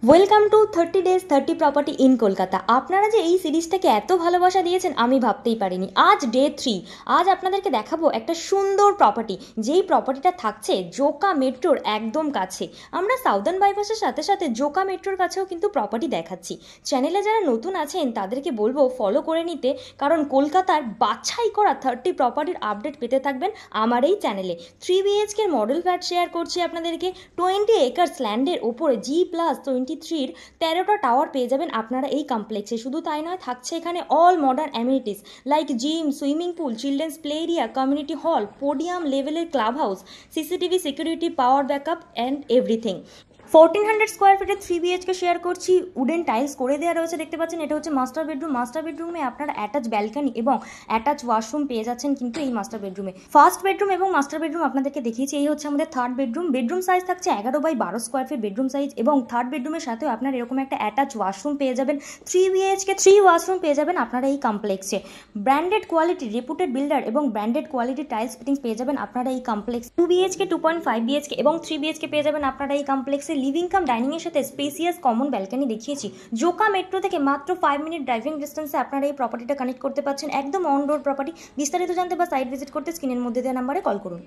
Welcome to 30 days 30 property in Kolkata. আপনারা যে এই সিরিজটাকে এত ভালোবাসা দিয়েছেন আমি ভাবতেই পারিনি। আজ ডে 3। আজ আপনাদেরকে দেখাবো একটা সুন্দর প্রপার্টি, যেই প্রপার্টিটা থাকছে জোকা মেট্রোর একদম কাছে। আমরা সাউদার্ন বাইপাসের সাথে সাথে জোকা মেট্রোর কাছেও কিন্তু প্রপার্টি দেখাচ্ছি। চ্যানেলে যারা নতুন আছেন তাদেরকে বলবো ফলো করে নিতে, কারণ কলকাতার বাছাই করা 30 প্রপার্টির আপডেট পেতে থাকবেন আমার এই চ্যানেলে। 3 BHK মডেল ফ্ল্যাট শেয়ার করছি আপনাদেরকে। 20 একর্স ল্যান্ডের ওপরে G+23-র 13টা টাওয়ার পেয়ে যাবেন আপনারা এই কমপ্লেক্সে। শুধু তাই নয়, থাকছে এখানে all modern amenities like gym, swimming pool, children's play area, community hall, podium লেভেলের club house, CCTV security, power backup and everything. 1400 square ফিটের 3 BHK শেয়ার করছি। উডেন টাইলস করে দেওয়া রয়েছে, দেখতে পাচ্ছেন। এটা হচ্ছে মাস্টার বেডরুম। মাস্টার বেডরুমে আপনারা অ্যাটাচ ব্যালকনি এবং অ্যাটাচ ওয়াশরুম পেয়ে যাচ্ছেন কিন্তু এই মাস্টার বেডরুমে। ফার্স্ট বেডরুম এবং মাস্টার বেডরুম আপনাদেরকে দেখিয়েছি। এই হচ্ছে আমাদের থার্ড বেডরুম। বেডরুম সাইজ থাকছে 11x12 square feet bedroom size, এবং থার্ড বেডরুমের সাথেও আপনার এরকম একটা অ্যাটাচ ওয়াশরুম পেয়ে যাবেন। 3 BHK 3 ওয়াশরুম পেয়ে যাবেন আপনারা এই কমপ্লেক্সে। ব্র্যান্ডেড কোয়ালিটি, রেপুটেড বিল্ডার এবং ব্র্যান্ডেড কোয়ালিটি টাইলস ফিটিংস পেয়ে যাবেন আপনারা এই কমপ্লেক্স। 2 BHK, 2.5 BHK এবং 3 BHK পেয়ে যাবেন আপনারা এই কমপ্লেক্সে। লিভিং কাম ডাইনিং এর সাথে স্পেসিয়াস কমন ব্যালকনি দেখিয়েছি। জোকা মেট্রো থেকে মাত্র 5 মিনিট ড্রাইভিং ডিস্টেন্সে আপনারা এই প্রপার্টিটা কানেক্ট করতে পারছেন। একদম অন রোড প্রপার্টি। বিস্তারিত জানতে বা সাইট ভিজিট করতে স্ক্রিনের মধ্যে দেওয়া নাম্বারে কল করুন।